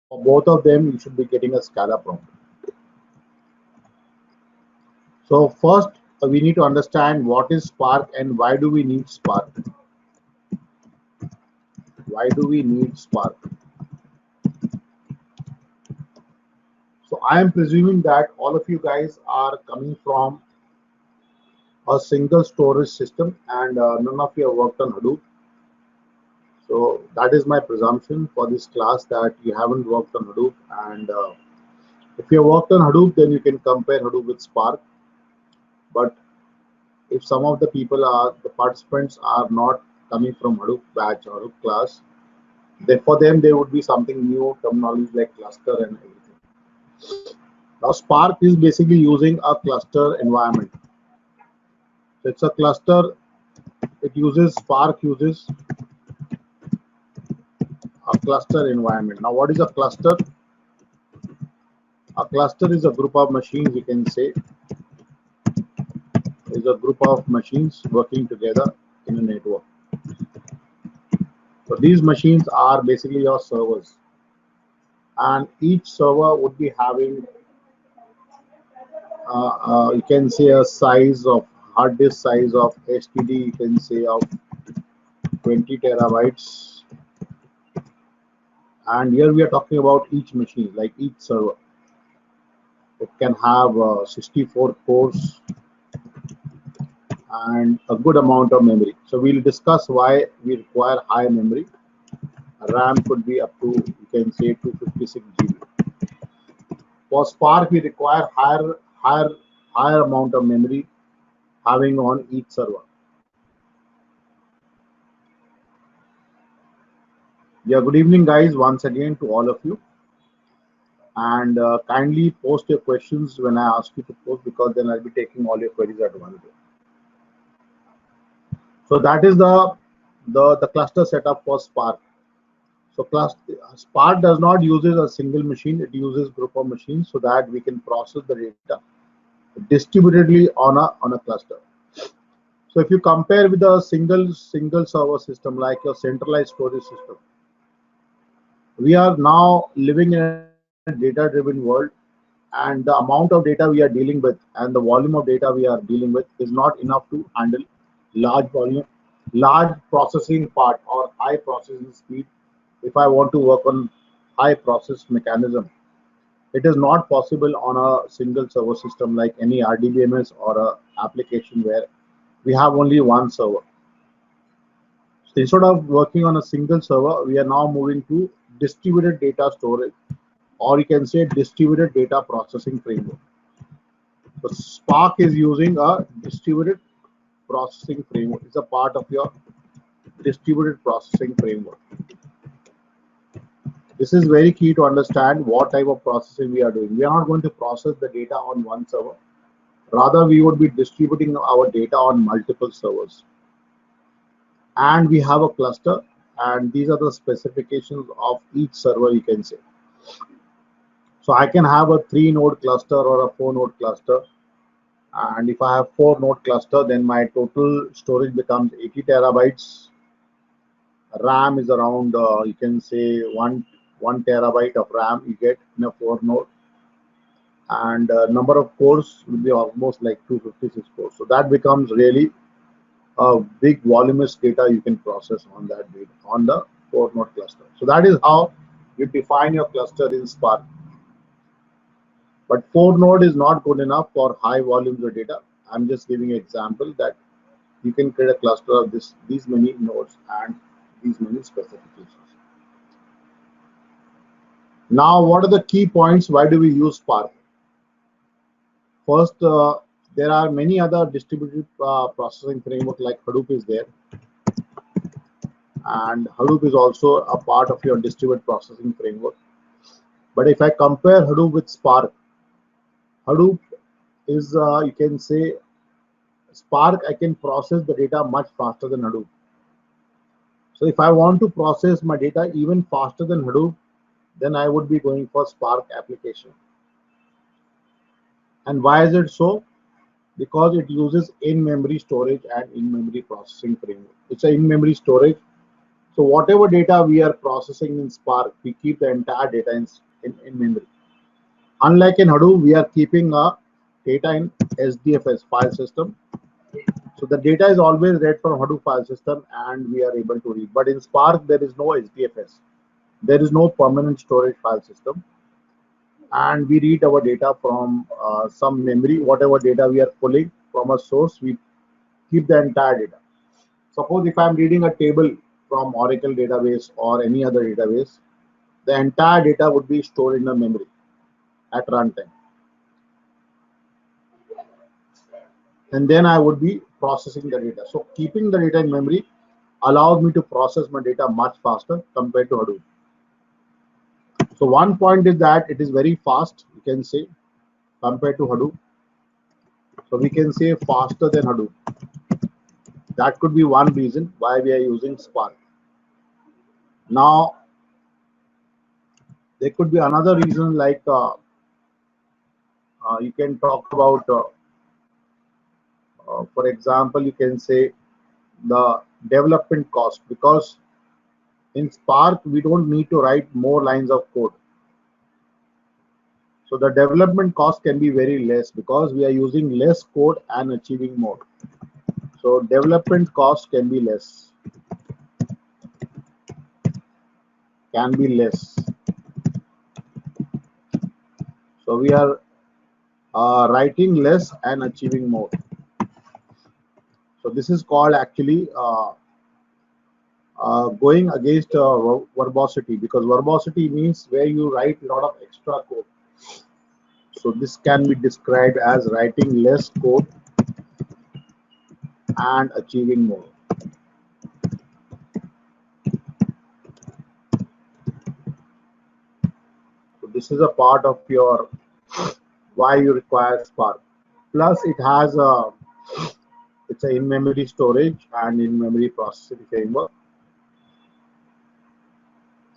For both of them, you should be getting a Scala prompt. So first, we need to understand what is Spark and why do we need Spark. Why do we need Spark? So I am presuming that all of you guys are coming from a single storage system and none of you have worked on Hadoop. So that is my presumption for this class, that you haven't worked on Hadoop, and if you have worked on Hadoop, then you can compare Hadoop with Spark. But if some of the participants are not coming from Hadoop batch or Hadoop class, then for them there would be something new terminology like cluster and everything. Now Spark is basically using a cluster environment. So it's a cluster. It uses Spark uses a cluster environment. Now what is a cluster? A cluster is a group of machines, you can say, is a group of machines working together in a network. So these machines are basically your servers, and each server would be having you can say a size of hard disk size of STD, you can say of 20 terabytes. And here we are talking about each machine, like each server. It can have 64 cores and a good amount of memory. So we'll discuss why we require high memory. RAM could be up to, you can say, 256 GB. For Spark, we require higher amount of memory having on each server. Yeah, good evening, guys, once again to all of you. And kindly post your questions when I ask you to post, because then I'll be taking all your queries at one go. So that is the cluster setup for Spark. So Spark does not uses a single machine; it uses group of machines so that we can process the data distributedly on a cluster. So if you compare with a single server system like your centralized storage system, we are now living in a data-driven world, and the amount of data we are dealing with and the volume of data we are dealing with is not enough to handle large volume, large processing part or high processing speed. If I want to work on high process mechanism, it is not possible on a single server system like any RDBMS or a application where we have only one server. So instead of working on a single server, we are now moving to distributed data storage, or you can say distributed data processing framework. So Spark is using a distributed processing framework. It's a part of your distributed processing framework. This is very key to understand what type of processing we are doing. We are not going to process the data on one server. Rather, we would be distributing our data on multiple servers. And we have a cluster, and these are the specifications of each server, you can say. So I can have a 3-node cluster or a 4-node cluster. And if I have 4-node cluster, then my total storage becomes 80 terabytes. RAM is around, you can say, one terabyte of RAM you get in a 4-node. And number of cores will be almost like 256 cores. So that becomes really a big voluminous data you can process on that data, on the 4-node cluster. So that is how you define your cluster in Spark. But 4-node is not good enough for high volumes of data. I'm just giving an example that you can create a cluster of these many nodes and these many specifications. Now, what are the key points? Why do we use Spark? First, there are many other distributed processing framework like Hadoop is there, and Hadoop is also a part of your distributed processing framework. But if I compare Hadoop with Spark, Hadoop is, you can say, Spark, I can process the data much faster than Hadoop. So if I want to process my data even faster than Hadoop, then I would be going for Spark application. And why is it so? Because it uses in-memory storage and in-memory processing framework. It's an in-memory storage, So whatever data we are processing in Spark, we keep the entire data in memory. Unlike in Hadoop, we are keeping a data in SDFS file system. So the data is always read from Hadoop file system and we are able to read. But in Spark, there is no SDFS. There is no permanent storage file system. And we read our data from some memory. Whatever data we are pulling from a source, we keep the entire data. Suppose if I'm reading a table from Oracle database or any other database, the entire data would be stored in the memory at runtime. And then I would be processing the data. So keeping the data in memory allows me to process my data much faster compared to Hadoop. So one point is that it is very fast, you can say, compared to Hadoop. So we can say faster than Hadoop. That could be one reason why we are using Spark. Now, there could be another reason like you can talk about, for example, you can say the development cost, because in Spark, we don't need to write more lines of code. So the development cost can be very less because we are using less code and achieving more. So development cost can be less, So we are writing less and achieving more. So this is called actually going against verbosity, because verbosity means where you write a lot of extra code. So this can be described as writing less code and achieving more. So this is a part of your why you require Spark. Plus it has it's a in-memory storage and in-memory processing framework.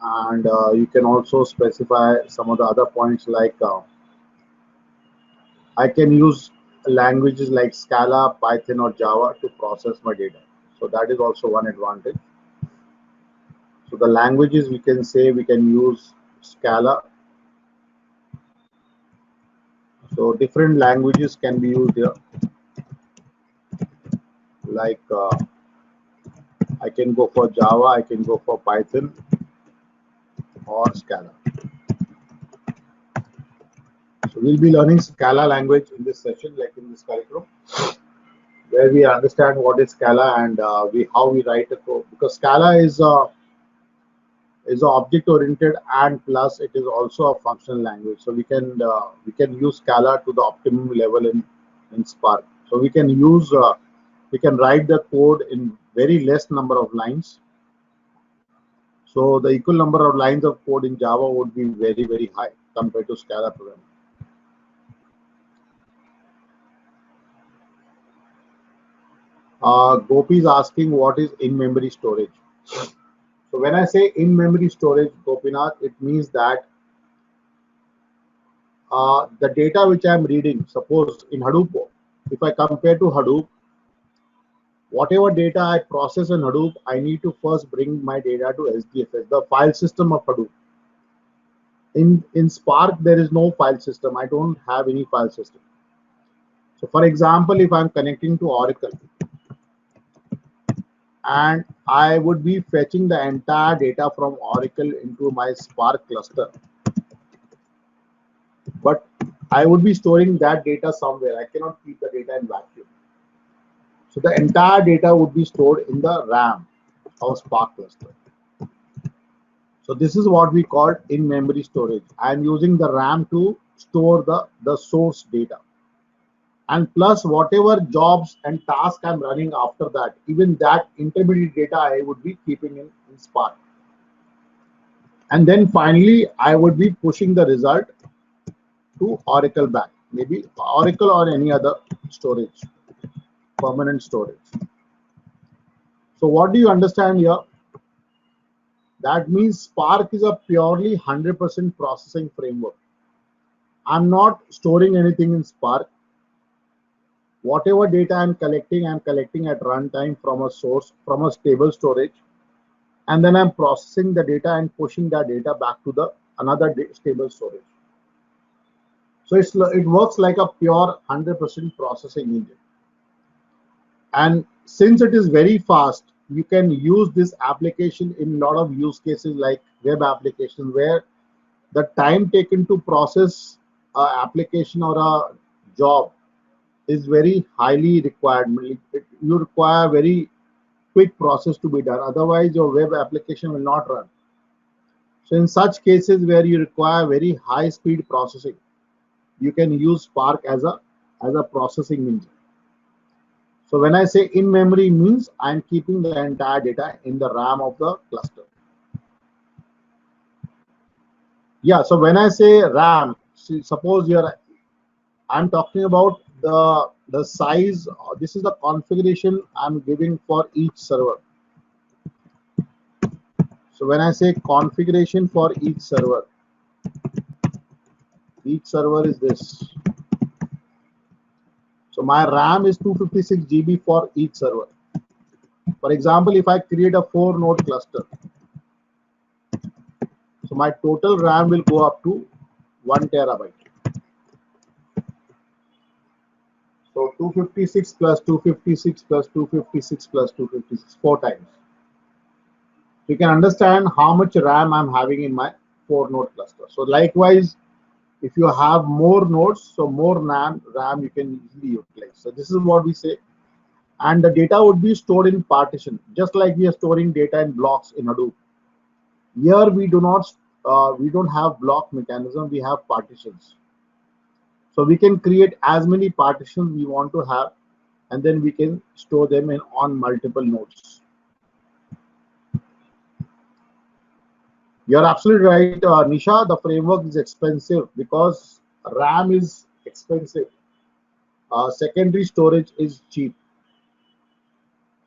And you can also specify some of the other points like I can use languages like Scala, Python, or Java to process my data. So that is also one advantage. So the languages we can say we can use Scala. So different languages can be used here. Like I can go for Java, I can go for Python or Scala. So we'll be learning Scala language in this session, like in this curriculum, where we understand what is Scala and how we write a code. Because Scala is object oriented and plus it is also a functional language. So we can use Scala to the optimum level in Spark. So we can use we can write the code in very less number of lines. So the equal number of lines of code in Java would be very, very high compared to Scala programming. Gopi is asking what is in-memory storage. So when I say in-memory storage, Gopinath, it means that the data which I am reading, suppose in Hadoop, if I compare to Hadoop, whatever data I process in Hadoop, I need to first bring my data to SDFS, the file system of Hadoop. In Spark, there is no file system. I don't have any file system. So for example, if I'm connecting to Oracle, and I would be fetching the entire data from Oracle into my Spark cluster, but I would be storing that data somewhere. I cannot keep the data in vacuum. So the entire data would be stored in the RAM of Spark cluster. So this is what we call in-memory storage. I am using the RAM to store the source data. And plus whatever jobs and tasks I'm running after that, even that intermediate data I would be keeping in Spark. And then finally, I would be pushing the result to Oracle back, maybe Oracle or any other storage, permanent storage. So what do you understand here? That means Spark is a purely 100% processing framework. I'm not storing anything in Spark. Whatever data I'm collecting at runtime from a source, from a stable storage. and then I'm processing the data and pushing that data back to the another stable storage. So it works like a pure 100% processing engine. And since it is very fast, you can use this application in a lot of use cases like web applications, where the time taken to process a application or a job is very highly required. You require very quick process to be done. Otherwise, your web application will not run. So in such cases where you require very high speed processing, you can use Spark as a processing engine. So when I say in memory, means I'm keeping the entire data in the RAM of the cluster. Yeah, so when I say RAM, suppose I'm talking about the size. This is the configuration I'm giving for each server. So when I say configuration for each server is this. So my RAM is 256 GB for each server. For example, if I create a 4-node cluster, so my total RAM will go up to 1 terabyte. So 256 plus 256 plus 256 plus 256, 4 times. You can understand how much RAM I'm having in my 4-node cluster. So likewise, if you have more nodes, so more RAM you can easily utilize. So this is what we say. And the data would be stored in partition, just like we are storing data in blocks in Hadoop. Here we don't have block mechanism, we have partitions. So we can create as many partitions we want to have, and then we can store them on multiple nodes. You're absolutely right, Nisha. The framework is expensive because RAM is expensive. Secondary storage is cheap.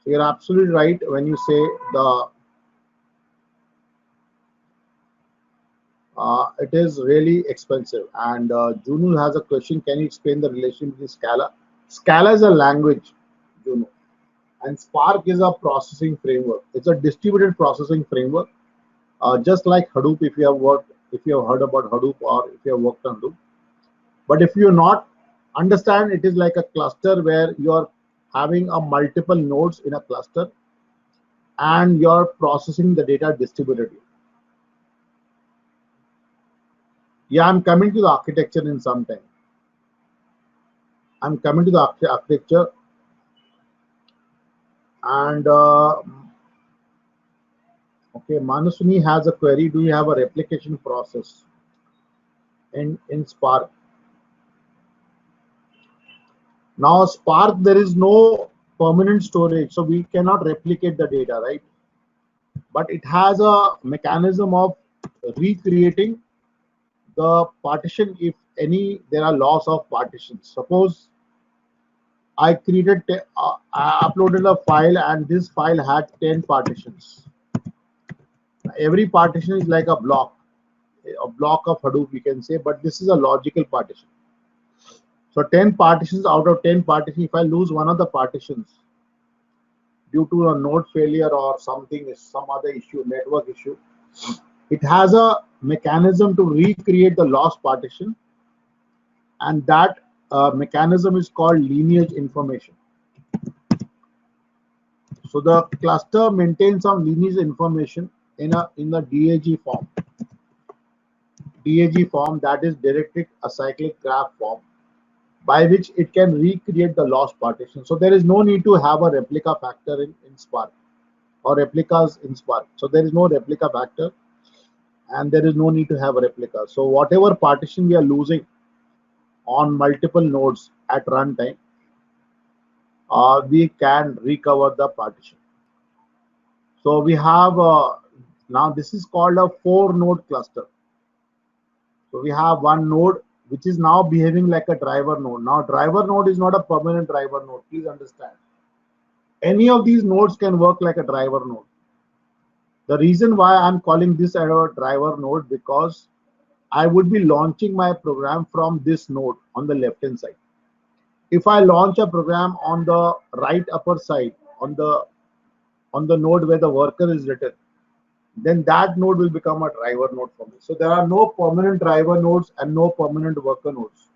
So you're absolutely right when you say it is really expensive. And Juno has a question. Can you explain the relation between Scala? Scala is a language, Juno, and Spark is a processing framework. It's a distributed processing framework, just like Hadoop. If you have heard about Hadoop, or if you have worked on Hadoop. But if you not understand, it is like a cluster where you are having a multiple nodes in a cluster, and you're processing the data distributedly. Yeah, I'm coming to the architecture in some time. I'm coming to the architecture, and okay, Manusuni has a query. Do you have a replication process in Spark? Now Spark, there is no permanent storage, so we cannot replicate the data, right? But it has a mechanism of recreating the partition if there are loss of partitions. Suppose I uploaded a file, and this file had 10 partitions. Every partition is like a block of Hadoop, you can say, but this is a logical partition. So 10 partitions, out of 10 partitions, if I lose one of the partitions due to a node failure or some other issue, network issue, it has a mechanism to recreate the lost partition, and that mechanism is called lineage information. So the cluster maintains some lineage information in a DAG form. DAG form, that is directed acyclic graph form, by which it can recreate the lost partition. So there is no need to have a replica factor in Spark, or replicas in Spark. So there is no replica factor, and there is no need to have a replica. So whatever partition we are losing on multiple nodes at runtime, we can recover the partition. So we have now this is called a 4-node cluster. So we have one node which is now behaving like a driver node. Now driver node is not a permanent driver node. Please understand. Any of these nodes can work like a driver node. The reason why I'm calling this a driver node, because I would be launching my program from this node on the left hand side. If I launch a program on the right upper side, on the node where the worker is written, then that node will become a driver node for me. So there are no permanent driver nodes and no permanent worker nodes.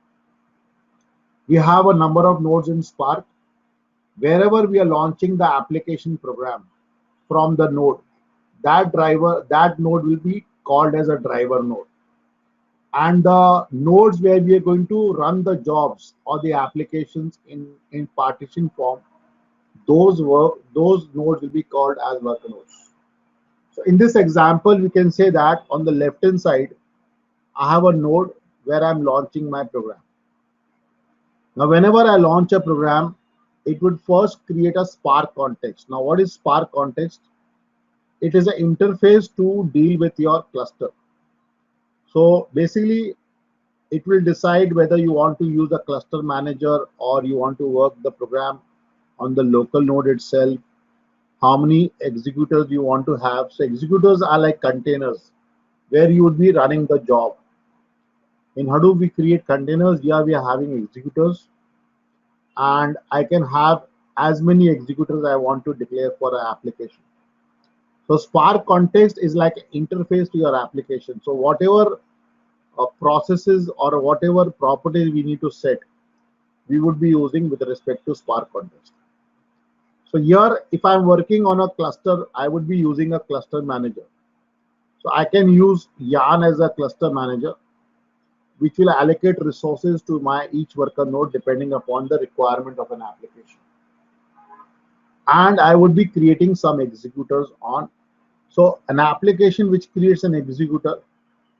We have a number of nodes in Spark. Wherever we are launching the application program from the node, that node will be called as a driver node. And the nodes where we are going to run the jobs or the applications in partition form, those nodes will be called as worker nodes. So in this example, we can say that on the left hand side, I have a node where I'm launching my program. Now, whenever I launch a program, it would first create a Spark context. Now, what is Spark context? It is an interface to deal with your cluster. So basically, it will decide whether you want to use a cluster manager or you want to work the program on the local node itself, how many executors you want to have. So executors are like containers where you would be running the job. In Hadoop, we create containers. Here we are having executors, and I can have as many executors I want to declare for an application. So Spark context is like an interface to your application. So whatever processes or whatever properties we need to set, we would be using with respect to Spark context. So here, if I'm working on a cluster, I would be using a cluster manager. So I can use Yarn as a cluster manager, which will allocate resources to my each worker node depending upon the requirement of an application. And I would be creating some executors on. So an application which creates an executor,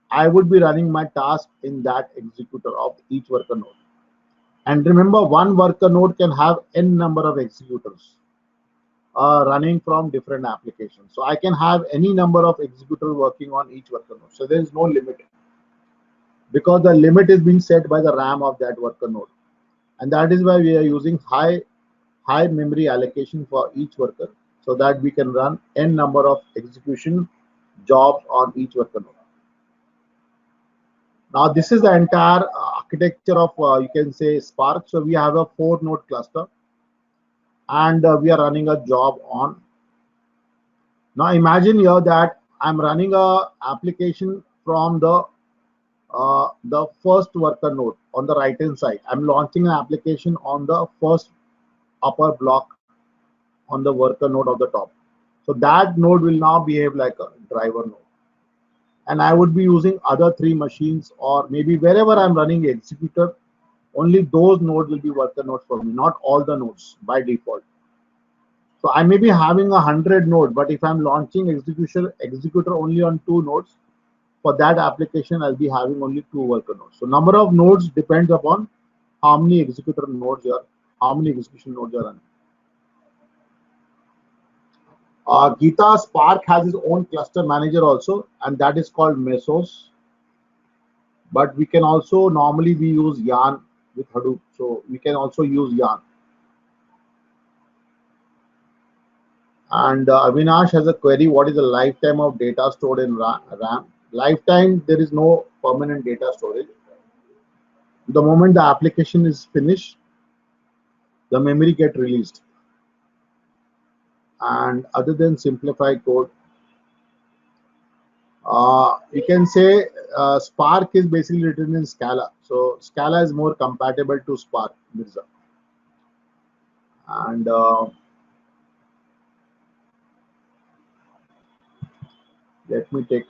I would be running my task in that executor of each worker node. And remember, one worker node can have n number of executors running from different applications. So I can have any number of executors working on each worker node. So there is no limit, because the limit is being set by the RAM of that worker node. And that is why we are using high memory allocation for each worker, so that we can run n number of execution jobs on each worker node. Now this is the entire architecture of you can say Spark. So we have a 4-node cluster, and we are running a job on. Now imagine here that I'm running a application from the first worker node on the right hand side. I'm launching an application on the first upper block on the worker node of the top. So that node will now behave like a driver node. And I would be using other 3 machines, or maybe wherever I'm running executor, only those nodes will be worker nodes for me, not all the nodes by default. So I may be having 100 node, but if I'm launching executor only on 2 nodes, for that application, I'll be having only 2 worker nodes. So number of nodes depends upon how many executor nodes how many execution nodes are running. Gita Spark has its own cluster manager also, and that is called Mesos. But we can also normally we use Yarn with Hadoop, so we can also use Yarn. And Avinash has a query: what is the lifetime of data stored in RAM? Lifetime, there is no permanent data storage. The moment the application is finished, the memory get released. And other than simplified code, you can say Spark is basically written in Scala. So Scala is more compatible to Spark, Mirza. And let me take.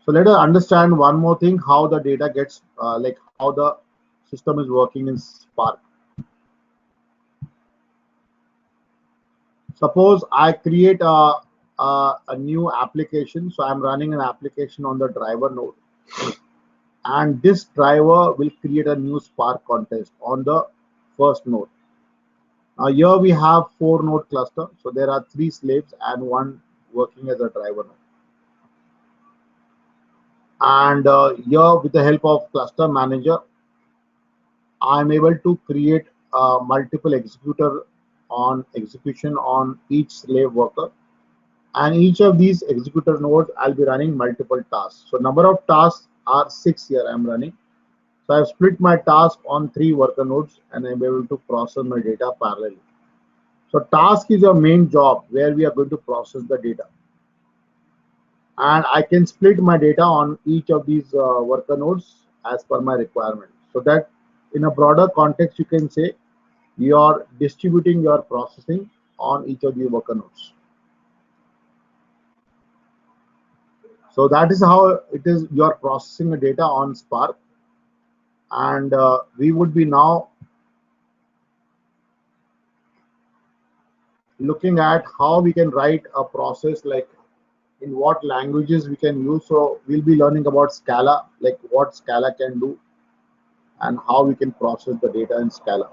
So let us understand one more thing, how the data gets, like how the system is working in Spark. Suppose I create a new application. So I'm running an application on the driver node. And this driver will create a new Spark context on the first node. Now here we have 4-node cluster. So there are 3 slaves and 1 working as a driver node. And here with the help of cluster manager, I'm able to create multiple executor on execution on each slave worker. And each of these executor nodes, I'll be running multiple tasks. So number of tasks are 6 here I'm running. So I've split my task on 3 worker nodes and I'm able to process my data parallelly. So task is your main job where we are going to process the data. And I can split my data on each of these worker nodes as per my requirement. So that in a broader context, you can say you are distributing your processing on each of the worker nodes. So that is how it is you are processing the data on Spark. And we would be now looking at how we can write a process, like in what languages we can use. So we'll be learning about Scala, like what Scala can do and how we can process the data in Scala.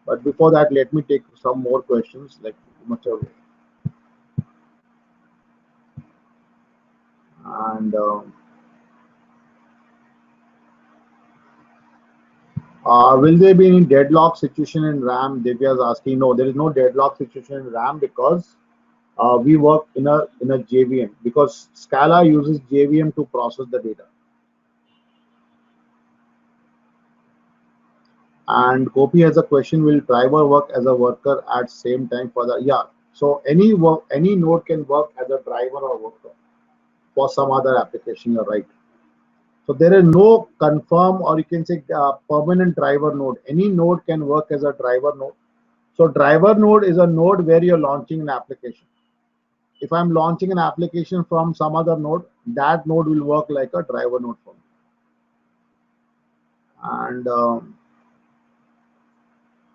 But before that, let me take some more questions, like much of it. And will there be any deadlock situation in RAM? Divya is asking. No, there is no deadlock situation in RAM because we work in a JVM, because Scala uses JVM to process the data. And Gopi has a question: will driver work as a worker at same time for the? Yeah. So any node can work as a driver or worker for some other application. You're right. So there is no confirm, or you can say permanent driver node. Any node can work as a driver node. So driver node is a node where you're launching an application. If I'm launching an application from some other node, that node will work like a driver node for me. And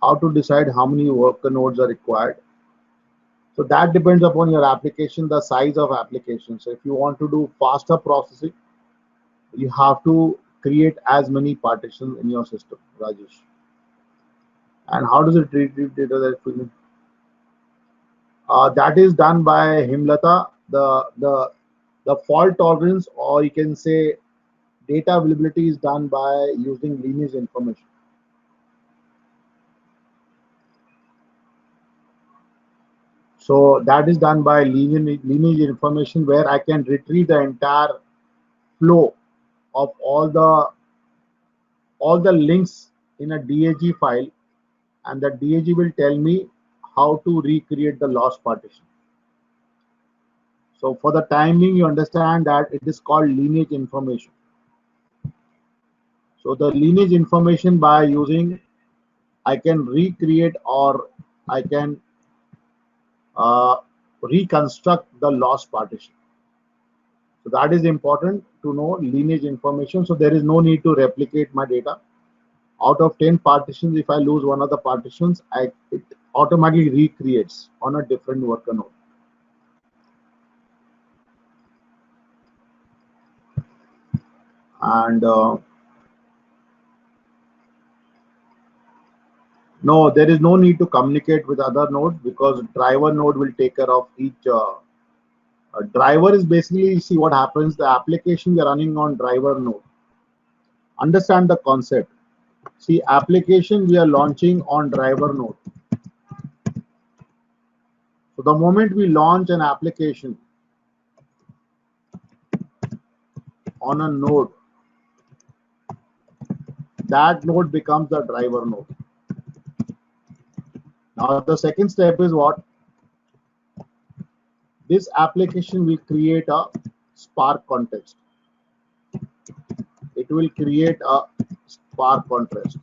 how to decide how many worker nodes are required? So that depends upon your application, the size of application. So if you want to do faster processing, you have to create as many partitions in your system, Rajesh. And how does it retrieve data that that is done by Himlata. The fault tolerance, or you can say data availability, is done by using lineage information. So that is done by lineage information, where I can retrieve the entire flow of all the links in a DAG file, and the DAG will tell me how to recreate the lost partition. So for the time being, you understand that it is called lineage information. So the lineage information, by using, I can recreate, or I can reconstruct the lost partition. So that is important to know, lineage information. So there is no need to replicate my data. Out of 10 partitions, if I lose one of the partitions, it automatically recreates on a different worker node. And no, there is no need to communicate with other nodes, because driver node will take care of each. Driver is basically, see what happens, the application we are running on driver node. Understand the concept. See, application we are launching on driver node. So the moment we launch an application on a node, that node becomes the driver node. Now the second step is what? This application will create a Spark context. It will create a Spark context.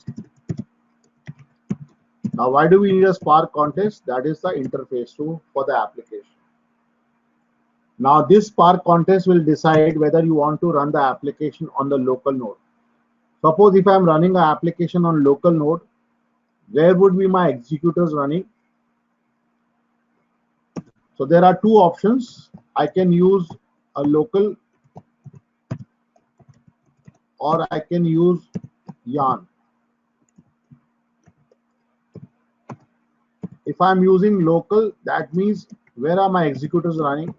Now, why do we need a Spark context? That is the interface for the application. Now, this Spark context will decide whether you want to run the application on the local node. Suppose if I'm running an application on local node, where would be my executors running? So there are two options. I can use a local, or I can use yarn. If I'm using local, that means where are my executors running?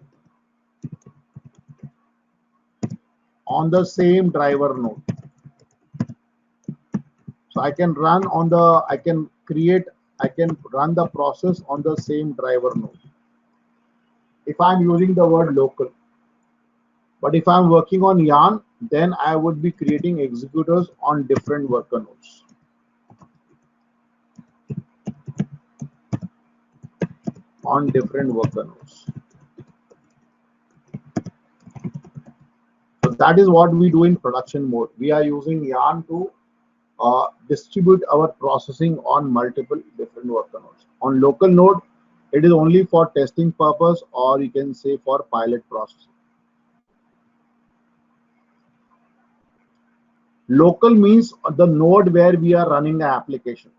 On the same driver node. So I can run on the, I can run the process on the same driver node if I'm using the word local. But if I'm working on yarn, then I would be creating executors on different worker nodes. On different worker nodes. So that is what we do in production mode. We are using Yarn to distribute our processing on multiple different worker nodes. On local node, it is only for testing purpose, or you can say for pilot processing. Local means the node where we are running the application.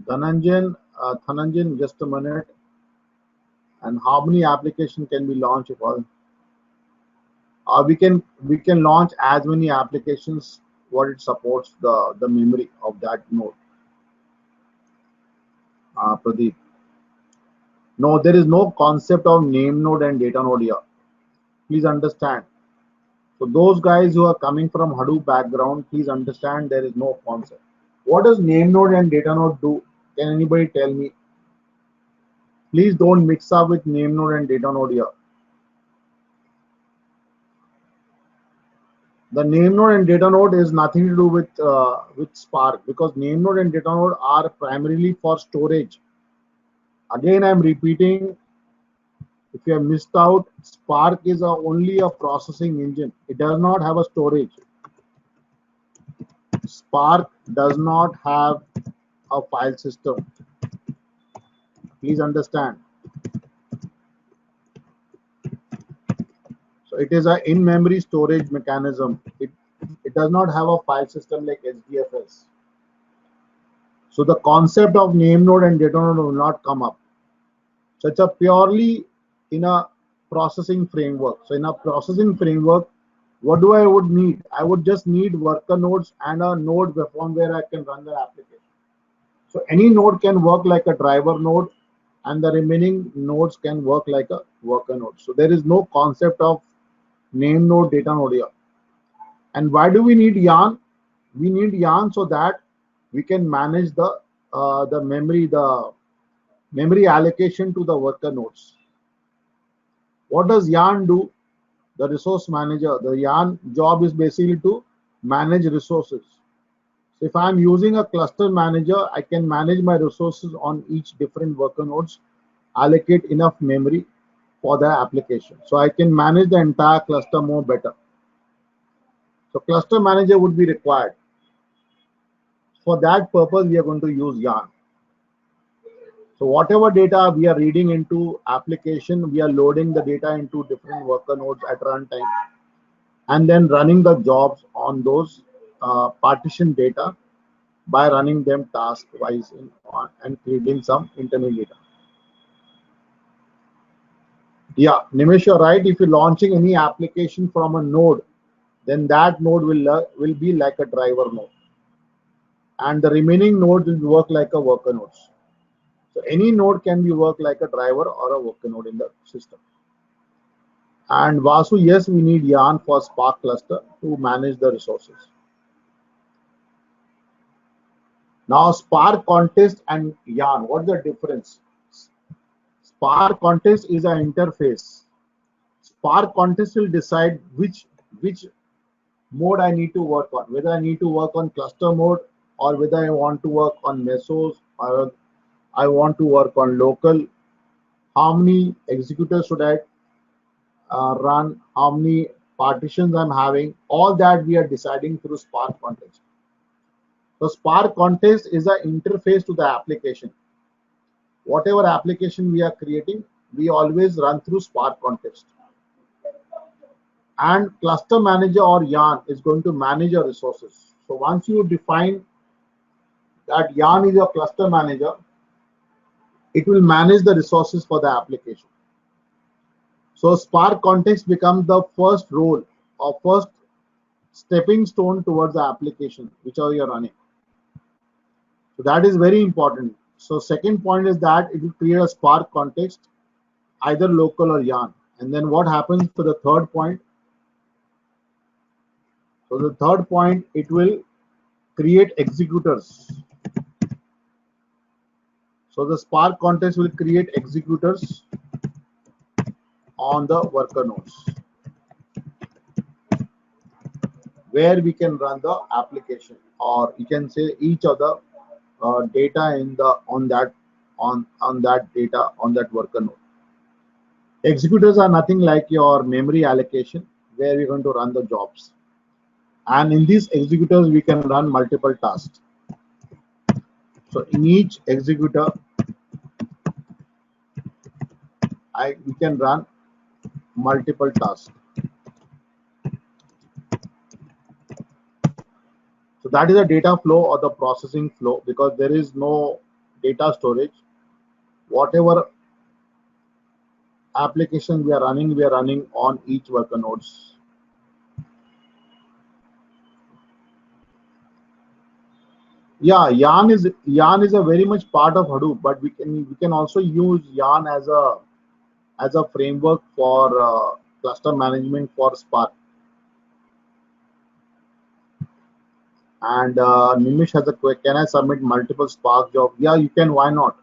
Dhananjan, just a minute. And how many applications can we launch? We can launch as many applications what it supports the memory of that node. Pradeep. No, there is no concept of name node and data node here. Please understand. So those guys who are coming from Hadoop background, please understand there is no concept. What does name node and data node do? Can anybody tell me? Please don't mix up with name node and data node here. The name node and data node is nothing to do with Spark, because name node and data node are primarily for storage. Again, I'm repeating, if you have missed out, Spark is only a processing engine. It does not have a storage. Spark does not have a file system. Please understand. So it is an in-memory storage mechanism. It does not have a file system like HDFS. So the concept of name node and data node will not come up. So it's a purely in a processing framework. So in a processing framework, what do I would need? I would just need worker nodes and a node from where I can run the application. So any node can work like a driver node, and the remaining nodes can work like a worker node. So there is no concept of name node, data node here. And why do we need Yarn? We need Yarn so that we can manage the memory allocation to the worker nodes. What does Yarn do? The resource manager. The Yarn job is basically to manage resources. So if I'm using a cluster manager, I can manage my resources on each different worker nodes, allocate enough memory for the application. So I can manage the entire cluster more better. So cluster manager would be required. For that purpose, we are going to use Yarn. So whatever data we are reading into application, we are loading the data into different worker nodes at runtime, and then running the jobs on those partition data by running them task wise and creating some internal data. Yeah, Nimesh, you're right. If you're launching any application from a node, then that node will be like a driver node, and the remaining nodes will work like a worker nodes. So any node can be work like a driver or a worker node in the system. And Vasu, yes, we need Yarn for Spark cluster to manage the resources. Now Spark Contest and Yarn, what's the difference? Spark Contest is an interface. Spark Contest will decide which mode I need to work on, whether I need to work on cluster mode, or whether I want to work on mesos, or I want to work on local. How many executors should I run? How many partitions I'm having? All that we are deciding through Spark Contest. So Spark Contest is an interface to the application. Whatever application we are creating, we always run through Spark Contest. And Cluster Manager or Yarn is going to manage your resources. So once you define that Yarn is your cluster manager, it will manage the resources for the application. So Spark Context becomes the first role or first stepping stone towards the application whichever you're running. So that is very important. So second point is that it will create a Spark context, either local or Yarn. And then what happens to the third point? So the third point, it will create executors. So the Spark context will create executors on the worker nodes where we can run the application, or you can say each of the data in the on that data on that worker node. Executors are nothing like your memory allocation where we're going to run the jobs, and in these executors we can run multiple tasks. So in each executor we can run multiple tasks. So that is a data flow or the processing flow, because there is no data storage. Whatever application we are running on each worker nodes. Yeah, Yarn is a very much part of Hadoop, but we can also use Yarn as a framework for cluster management for Spark. And Nimish has a question: can I submit multiple Spark jobs? Yeah, you can. Why not?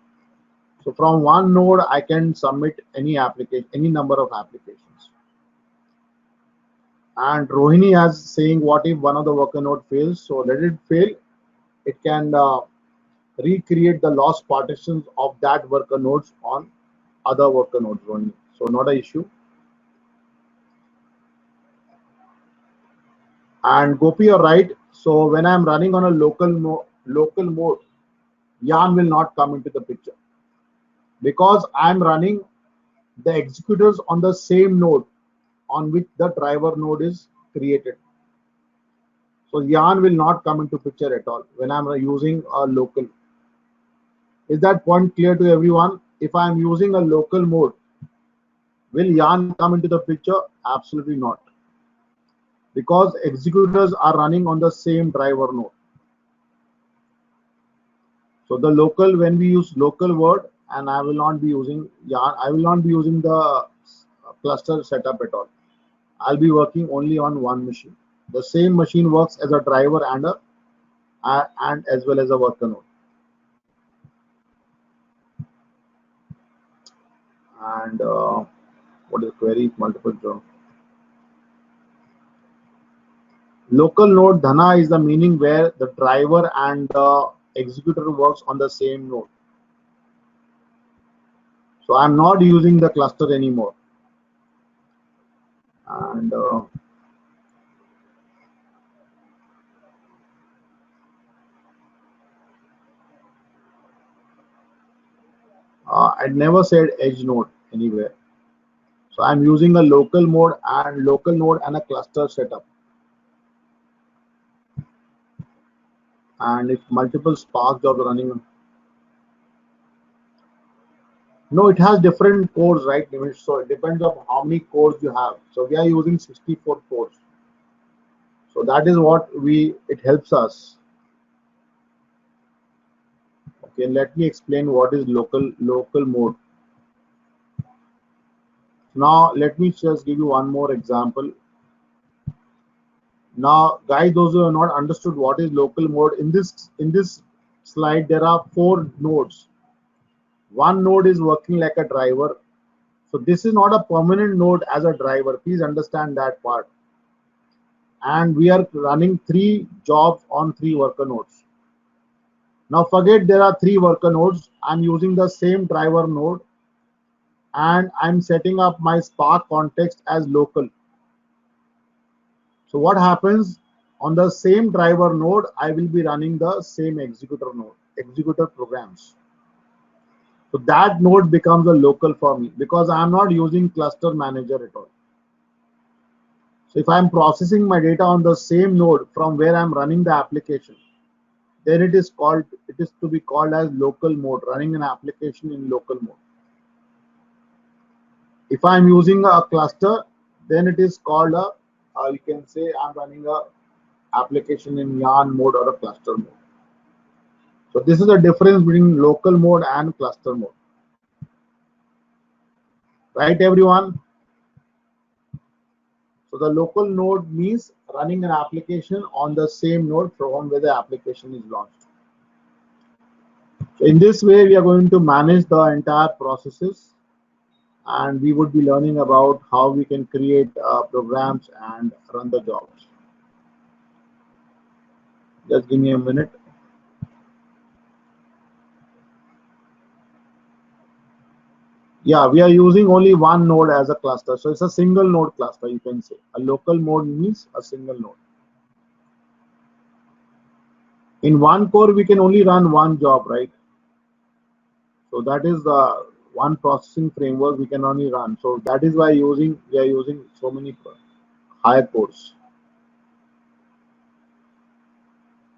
So from one node, I can submit any application, any number of applications. And Rohini has saying, what if one of the worker node fails? So let it fail. It can recreate the lost partitions of that worker nodes on other worker nodes only. So not an issue. And Gopi, you're right. So when I'm running on a local mode, Yarn will not come into the picture because I'm running the executors on the same node on which the driver node is created. So Yarn will not come into picture at all when I'm using a local. Is that point clear to everyone? If I'm using a local mode, will Yarn come into the picture? Absolutely not. Because executors are running on the same driver node. So the local, when we use local word, and I will not be using Yarn, I will not be using the cluster setup at all. I'll be working only on one machine. The same machine works as a driver and as well as a worker node. And what is query multiple job? Local node Dhana is the meaning where the driver and the executor works on the same node. So I'm not using the cluster anymore. And I never said edge node anywhere. So I'm using a local node and a cluster setup. And if multiple Spark jobs are running, no, it has different cores, right? So it depends on how many cores you have. So we are using 64 cores. So that is what it helps us. Okay, let me explain what is local mode. Now let me just give you one more example. Now, guys, those who have not understood what is local mode, in this slide there are 4 nodes. One node is working like a driver. So this is not a permanent node as a driver. Please understand that part. And we are running 3 jobs on 3 worker nodes. Now forget there are 3 worker nodes. I'm using the same driver node and I'm setting up my Spark context as local. So what happens on the same driver node, I will be running the same executor programs. So that node becomes a local for me because I'm not using cluster manager at all. So if I'm processing my data on the same node from where I'm running the application, then it is to be called as local mode, running an application in local mode. If I'm using a cluster, then it is called you can say I'm running a application in Yarn mode or a cluster mode. So this is the difference between local mode and cluster mode. Right, everyone? So the local node means running an application on the same node from where the application is launched. So in this way, we are going to manage the entire processes, and we would be learning about how we can create programs and run the jobs. Just give me a minute. Yeah, we are using only one node as a cluster. So it's a single node cluster, you can say. A local node means a single node. In one core, we can only run one job, right? So that is the one processing framework we can only run. So that is why we are using so many higher cores.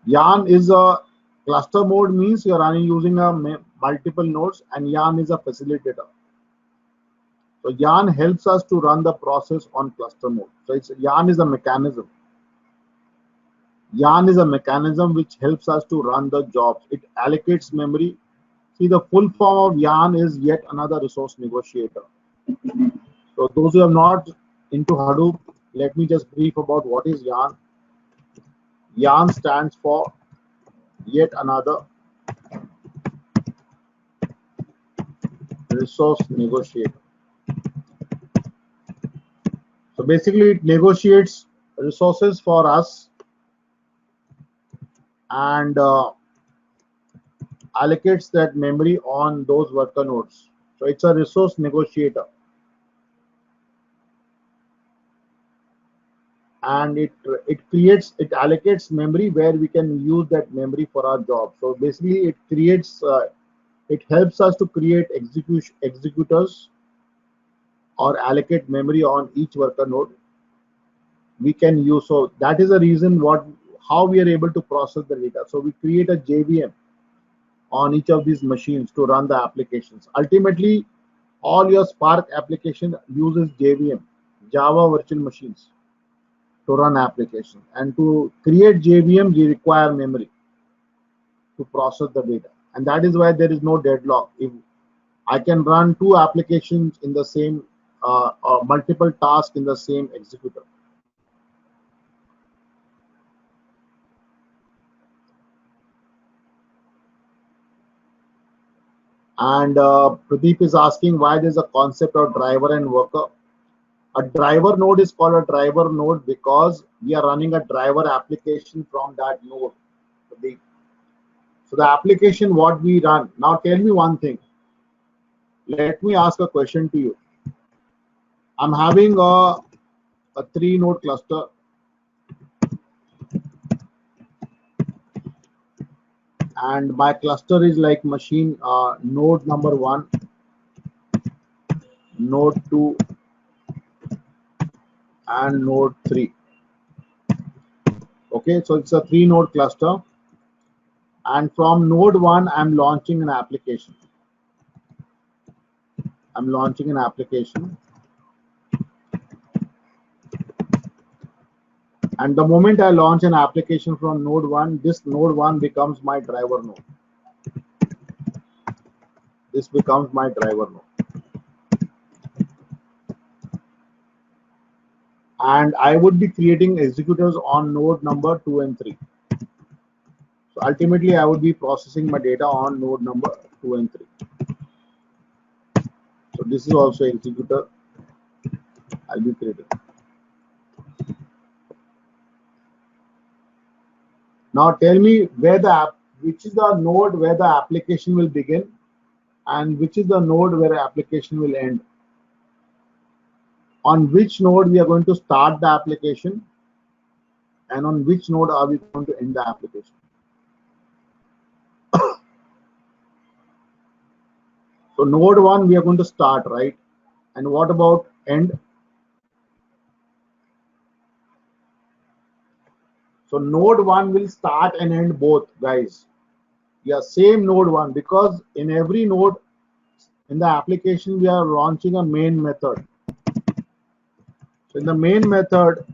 Yarn is a cluster mode, means you are running using a multiple nodes, and Yarn is a facilitator. So Yarn helps us to run the process on cluster mode. So Yarn is a mechanism. Yarn is a mechanism which helps us to run the jobs. It allocates memory. See, the full form of Yarn is yet another resource negotiator. So those who are not into Hadoop, let me just brief about what is Yarn. Yarn stands for yet another resource negotiator. So basically, it negotiates resources for us and allocates that memory on those worker nodes. So it's a resource negotiator. And it allocates memory where we can use that memory for our job. So basically, it helps us to create executors or allocate memory on each worker node we can use. So that is the reason how we are able to process the data. So we create a JVM on each of these machines to run the applications. Ultimately, all your Spark application uses JVM, Java Virtual Machines, to run applications. And to create JVM, we require memory to process the data. And that is why there is no deadlock. If I can run two applications in the same, or multiple tasks in the same executor. And Pradeep is asking why there's a concept of driver and worker. A driver node is called a driver node because we are running a driver application from that node. Pradeep. So the application what we run. Now tell me one thing. Let me ask a question to you. I'm having a 3-node cluster. And my cluster is like machine node number 1, node 2, and node 3. Okay, so it's a 3-node cluster. And from node 1, I'm launching an application. And the moment I launch an application from node 1, this node 1 becomes my driver node. This becomes my driver node. And I would be creating executors on node number 2 and 3. So ultimately, I would be processing my data on node number 2 and 3. So this is also executor I'll be creating. Now tell me which is the node where the application will begin and which is the node where the application will end. On which node we are going to start the application and on which node are we going to end the application. So node 1 we are going to start, right? And what about end? So node 1 will start and end both, guys. Yeah, same node 1, because in every node in the application we are launching a main method. So in the main method,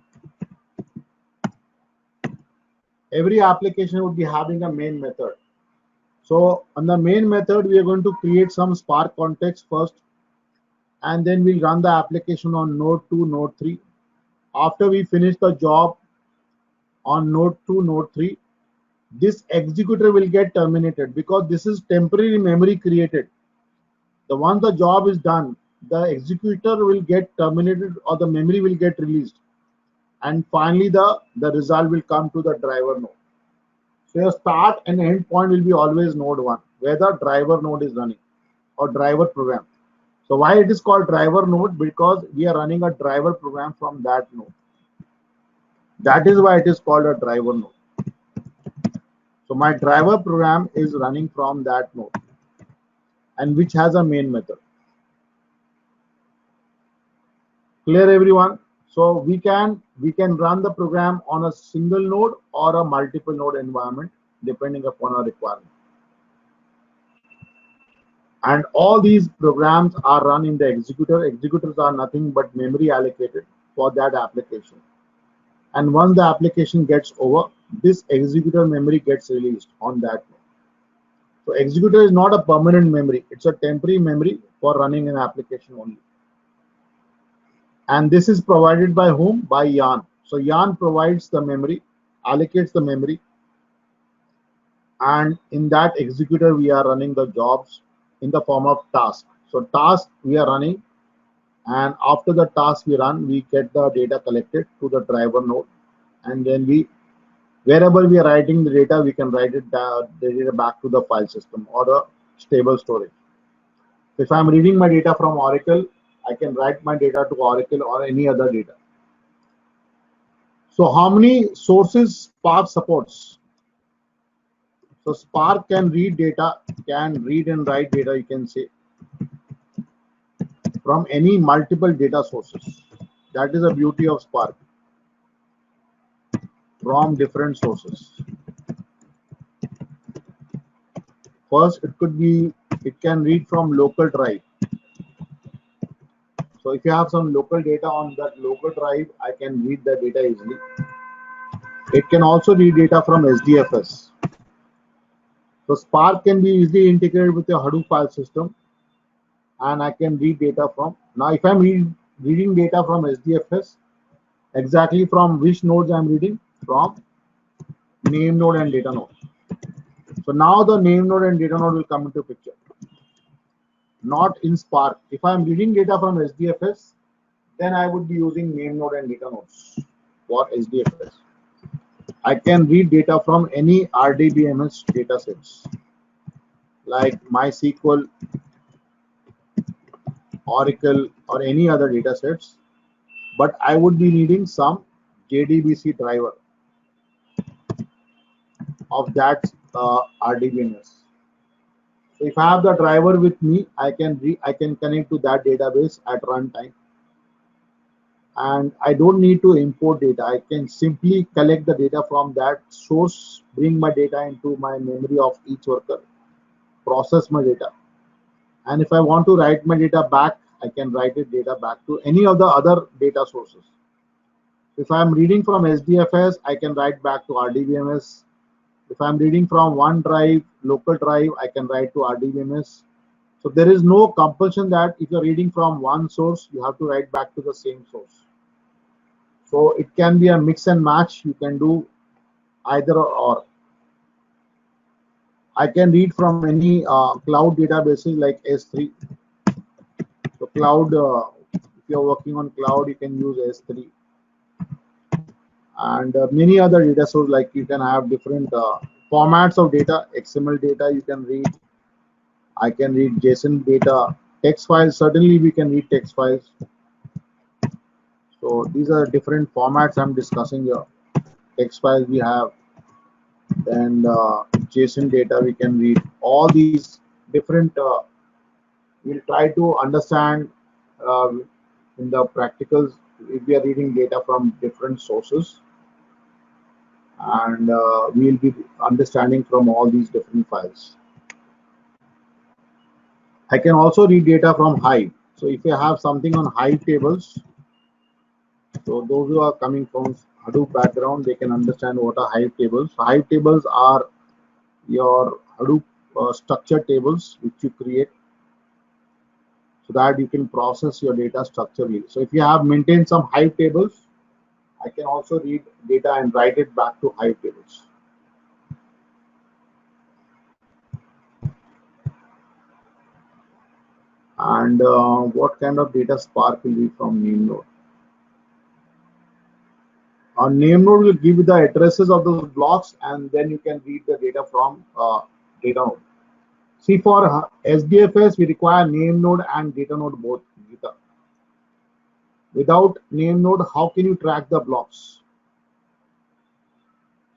every application would be having a main method. So on the main method, we are going to create some Spark context first, and then we'll run the application on node 2, node 3. After we finish the job on node 2, node 3, this executor will get terminated because this is temporary memory created. The once the job is done, the executor will get terminated or the memory will get released, and finally the result will come to the driver node. So your start and end point will be always node 1, where the driver node is running or driver program. So why it is called driver node? Because we are running a driver program from that node. That is why it is called a driver node. So my driver program is running from that node, and which has a main method. Clear, everyone? So we can run the program on a single node or a multiple node environment depending upon our requirement. And all these programs are run in the executor. Executors are nothing but memory allocated for that application. And once the application gets over, this executor memory gets released on that node. So executor is not a permanent memory. It's a temporary memory for running an application only. And this is provided by whom? By Yarn. So Yarn provides the memory, allocates the memory, and in that executor we are running the jobs in the form of task. So task we are running, and after the task we run, we get the data collected to the driver node, and then wherever we are writing the data, we can write it the data back to the file system or the stable storage. If I'm reading my data from Oracle, I can write my data to Oracle or any other data. So how many sources Spark supports? So Spark can read data, can read and write data, you can say, from any multiple data sources. That is the beauty of Spark. From different sources. First, it can read from local drive. So if you have some local data on that local drive, I can read the data easily. It can also read data from SDFS. So Spark can be easily integrated with a Hadoop file system, and I can read data from. Now, if I'm reading data from SDFS, exactly from which nodes I'm reading? From name node and data node. So now the name node and data node will come into picture. Not in Spark. If I'm reading data from SDFS, then I would be using name node and data nodes for SDFS. I can read data from any RDBMS datasets like MySQL, Oracle, or any other datasets, but I would be needing some JDBC driver of that RDBMS. So if I have the driver with me, I can connect to that database at runtime, and I don't need to import data. I can simply collect the data from that source, bring my data into my memory of each worker, process my data, and if I want to write my data back, I can write it data back to any of the other data sources. If I am reading from SDFS, I can write back to RDBMS. If I'm reading from one drive, local drive, I can write to RDBMS. So there is no compulsion that if you're reading from one source, you have to write back to the same source. So it can be a mix and match. You can do either or. I can read from any cloud databases like S3. So cloud, if you're working on cloud, you can use S3. And many other data sources, like you can have different formats of data. XML data you can read. I can read JSON data, text files. Certainly we can read text files. So these are different formats I'm discussing here. Text files we have, and JSON data we can read. All these different we'll try to understand in the practicals if we are reading data from different sources, and we'll be understanding from all these different files. I can also read data from Hive. So if you have something on Hive tables, so those who are coming from Hadoop background, they can understand what are Hive tables. Hive tables are your Hadoop structured tables which you create so that you can process your data structurally. So if you have maintained some Hive tables, I can also read data and write it back to Hive tables. And what kind of data Spark will be from name node? Our name node will give you the addresses of those blocks, and then you can read the data from data node. See, for SDFS, we require name node and data node both. Without name node, how can you track the blocks?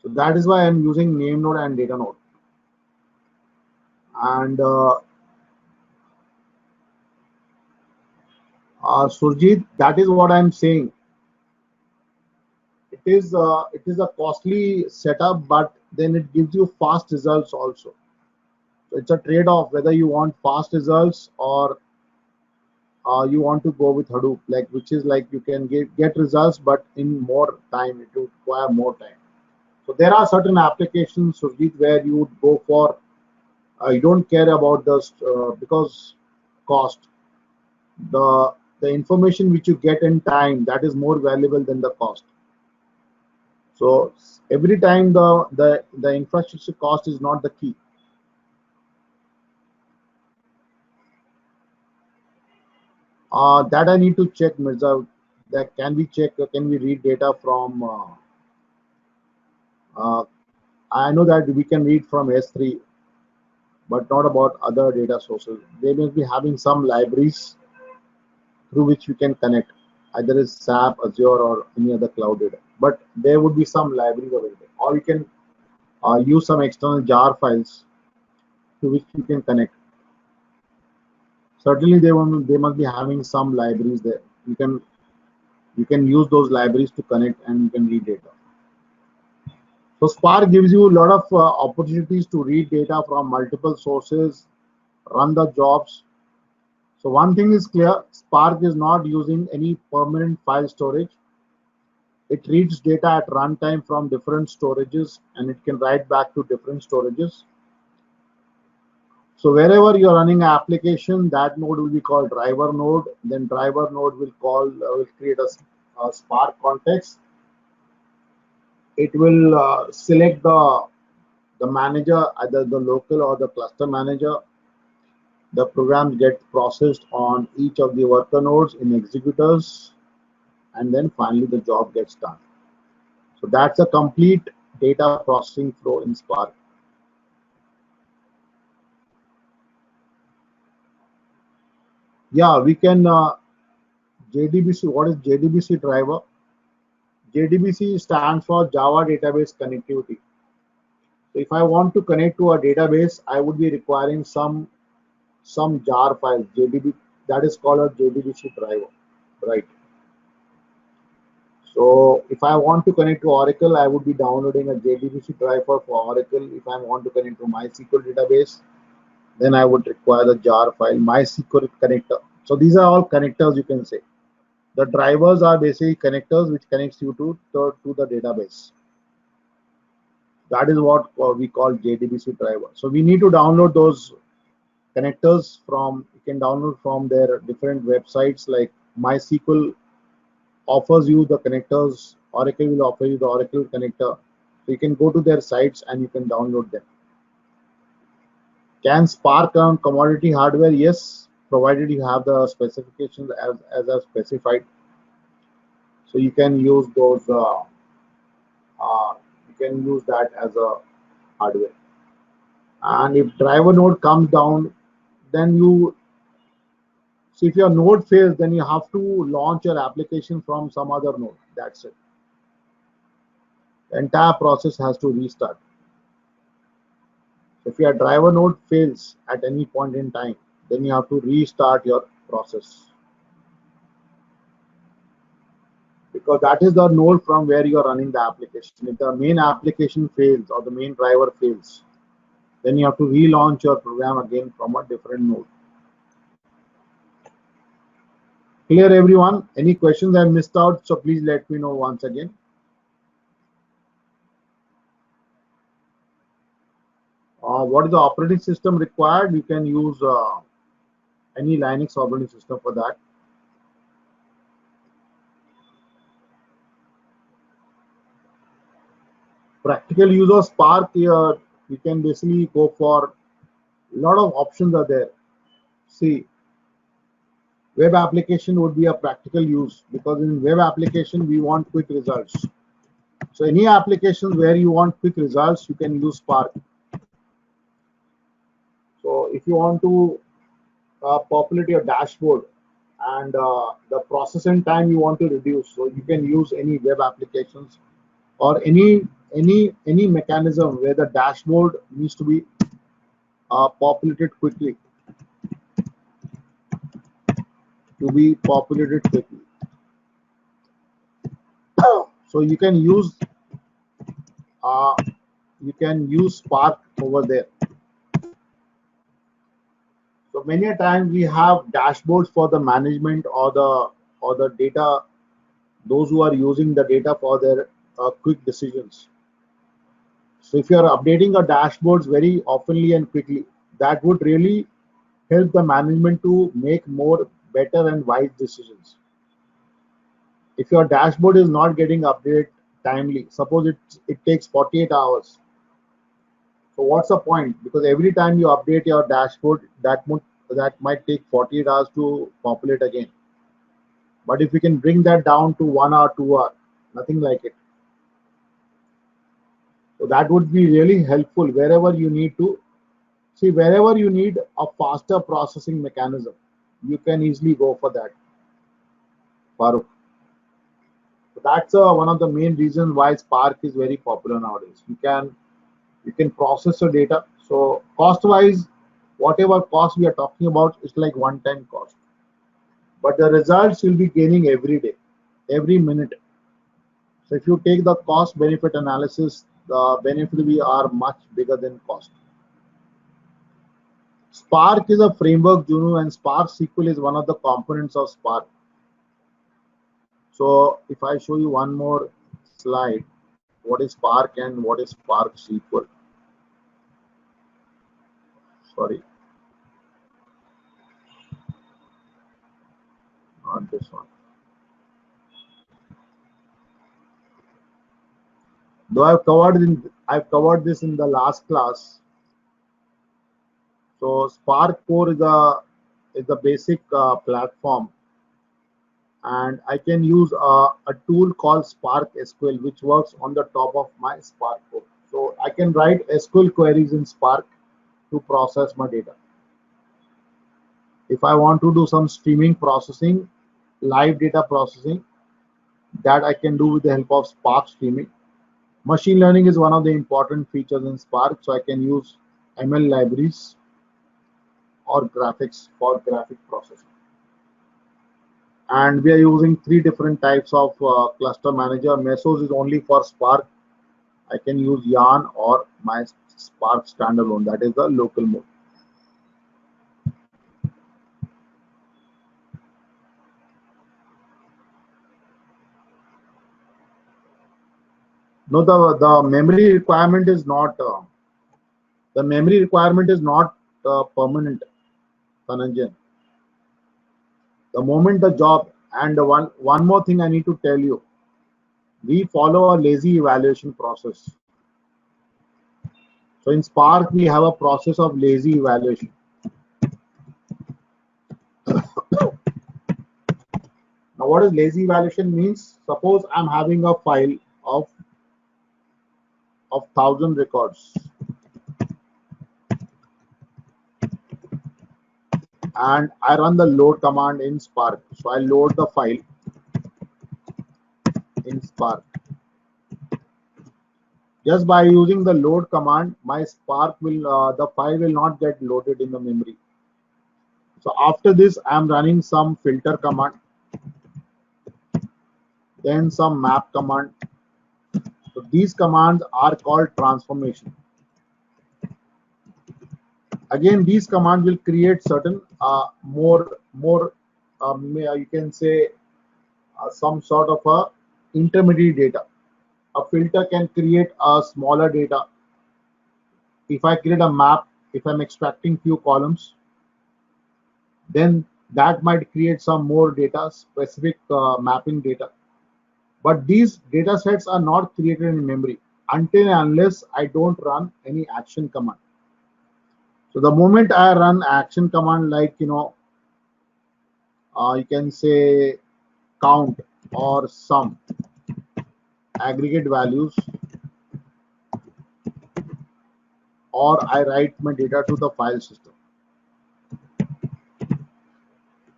So that is why I'm using name node and data node. And Surjit, that is what I'm saying. It is a costly setup, but then it gives you fast results also. So it's a trade-off whether you want fast results or you want to go with Hadoop, like which is like you can get results, but in more time. It will require more time. So there are certain applications, Surjit, where you would go for. You don't care about the because cost. The information which you get in time, that is more valuable than the cost. So every time the infrastructure cost is not the key. That I need to check, Mirza. That can we check? Can we read data from? Uh, I know that we can read from S3, but not about other data sources. They may be having some libraries through which we can connect, either as SAP, Azure, or any other cloud data. But there would be some libraries available, or you can use some external jar files to which you can connect. Certainly, they must be having some libraries there. You can use those libraries to connect and you can read data. So Spark gives you a lot of opportunities to read data from multiple sources, run the jobs. So one thing is clear, Spark is not using any permanent file storage. It reads data at runtime from different storages and it can write back to different storages. So wherever you're running an application, that node will be called driver node. Then driver node will create a Spark context. It will select the manager, either the local or the cluster manager. The program gets processed on each of the worker nodes in executors, and then finally the job gets done. So that's a complete data processing flow in Spark. Yeah, we can JDBC. What is JDBC driver? JDBC stands for Java Database Connectivity. So if I want to connect to a database, I would be requiring some jar file, JDB, that is called a JDBC driver, right? So if I want to connect to Oracle, I would be downloading a JDBC driver for Oracle. If I want to connect to MySQL database, then I would require the jar file, MySQL connector. So these are all connectors, you can say. The drivers are basically connectors which connects you to the database. That is what we call JDBC driver. So we need to download those connectors from, you can download from their different websites, like MySQL offers you the connectors, Oracle will offer you the Oracle connector. So you can go to their sites and you can download them. Can Spark on commodity hardware? Yes, provided you have the specifications as I've specified. So you can use those. You can use that as a hardware. And if driver node comes down, then you see, if your node fails, then you have to launch your application from some other node. That's it. The entire process has to restart. If your driver node fails at any point in time, then you have to restart your process, because that is the node from where you are running the application. If the main application fails or the main driver fails, then you have to relaunch your program again from a different node. Clear, everyone? Any questions I missed out? So please let me know once again. What is the operating system required? You can use any Linux operating system for that. Practical use of Spark here, you can basically go for a lot of options are there. See, Web application would be a practical use, because in web application we want quick results. So any applications where you want quick results, you can use Spark. So if you want to populate your dashboard and the processing time you want to reduce, so you can use any web applications or any mechanism where the dashboard needs to be populated quickly, So you can use Spark over there. So many a time we have dashboards for the management or the data, those who are using the data for their quick decisions. So if you are updating your dashboards very oftenly and quickly, that would really help the management to make more better and wise decisions. If your dashboard is not getting updated timely, suppose it takes 48 hours. So what's the point? Because every time you update your dashboard, that might take 48 hours to populate again. But if we can bring that down to 1 hour, 2 hour, nothing like it. So that would be really helpful wherever you need to see, wherever you need a faster processing mechanism, you can easily go for that, Farooq. So that's one of the main reasons why Spark is very popular nowadays. You can process the data. So cost wise, whatever cost we are talking about is like one-time cost, but the results you'll be gaining every day, every minute. So if you take the cost benefit analysis, the benefit will are much bigger than cost. Spark is a framework, Juno, and Spark SQL is one of the components of Spark. So if I show you one more slide, what is Spark and what is Spark SQL? Sorry, not this one. Though I've covered this in the last class. So Spark Core is the basic platform, and I can use a tool called Spark SQL, which works on the top of my Spark Core. So I can write SQL queries in Spark to process my data. If I want to do some streaming processing, live data processing, that I can do with the help of Spark Streaming. Machine learning is one of the important features in Spark, so I can use ML libraries or graphics for graphic processing. And we are using 3 different types of cluster manager. Mesos is only for Spark. I can use Yarn or my Spark standalone, that is the local mode. No, the memory requirement is not permanent, Dhananjay. The moment the job, and one more thing I need to tell you, we follow a lazy evaluation process. So in Spark we have a process of lazy evaluation. Now what does lazy evaluation means? Suppose I'm having a file of 1,000 records, and I run the load command in Spark. So I load the file in Spark. Just by using the load command, my Spark will the file will not get loaded in the memory. So after this, I am running some filter command, then some map command. So these commands are called transformation. Again, these commands will create certain more you can say some sort of a intermediate data. A filter can create a smaller data. If I create a map, if I'm extracting few columns, then that might create some more data, specific mapping data. But these data sets are not created in memory until and unless I don't run any action command. So the moment I run action command, like you can say count or sum, aggregate values, or I write my data to the file system.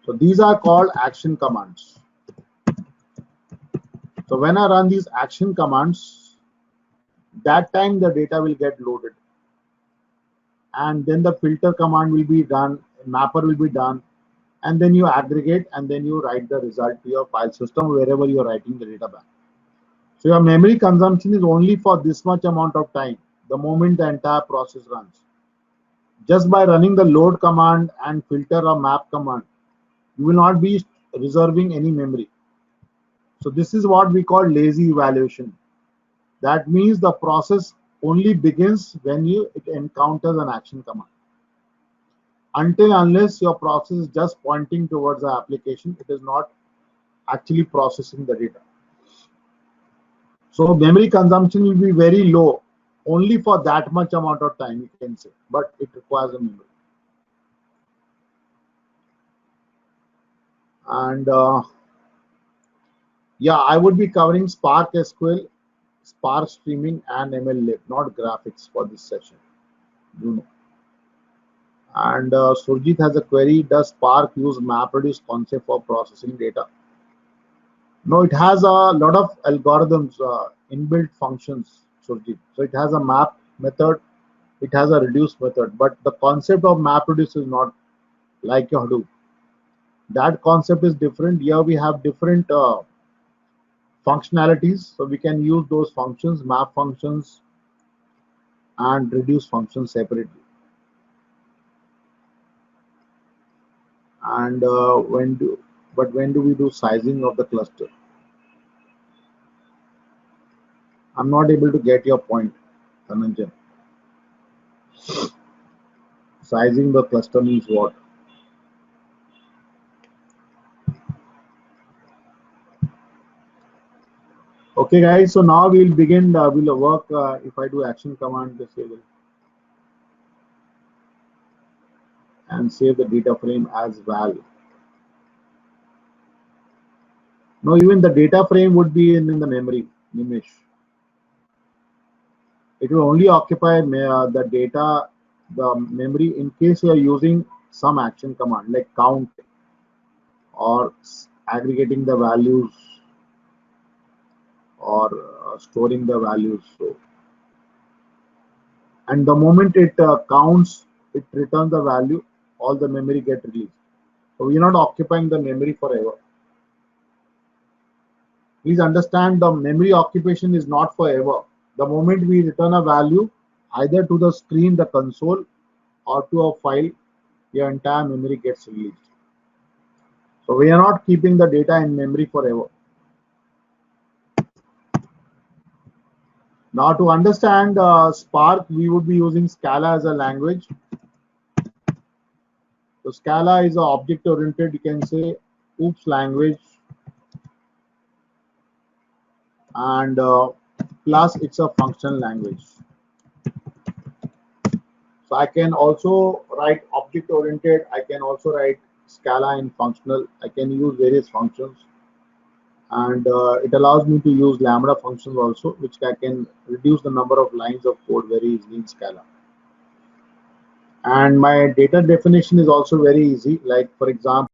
So these are called action commands. So when I run these action commands, that time the data will get loaded, and then the filter command will be done, mapper will be done, and then you aggregate, and then you write the result to your file system wherever you are writing the data back. So your memory consumption is only for this much amount of time, the moment the entire process runs. Just by running the load command and filter or map command, you will not be reserving any memory. So this is what we call lazy evaluation. That means the process only begins when it encounters an action command. Until unless your process is just pointing towards the application, it is not actually processing the data. So memory consumption will be very low, only for that much amount of time, you can say, but it requires a memory. And yeah, I would be covering Spark SQL, Spark Streaming, and MLlib, not graphics for this session. You know. And Surjit has a query: does Spark use MapReduce concept for processing data? No, it has a lot of algorithms, inbuilt functions, Surjit. So it has a map method, it has a reduce method, but the concept of MapReduce is not like your Hadoop. That concept is different. Here we have different functionalities, so we can use those functions, map functions and reduce functions separately. And when do we do sizing of the cluster? I'm not able to get your point, Dhananjay. Sizing the cluster means what? Okay, guys. So now we'll begin. We'll work. If I do action command disable and save the data frame as val. No, even the data frame would be in the memory, Nimish. It will only occupy the data, the memory, in case you are using some action command like count or aggregating the values or storing the values. So, and the moment it counts, it returns the value, all the memory get released. So we are not occupying the memory forever. Please understand, the memory occupation is not forever. The moment we return a value, either to the screen, the console, or to a file, your entire memory gets released. So we are not keeping the data in memory forever. Now to understand Spark, we would be using Scala as a language. So Scala is an object-oriented, you can say, OOPS language, and plus it's a functional language. So I can also write object-oriented. I can also write Scala in functional. I can use various functions, and it allows me to use Lambda functions also, which I can reduce the number of lines of code very easily in Scala. And my data definition is also very easy. Like for example,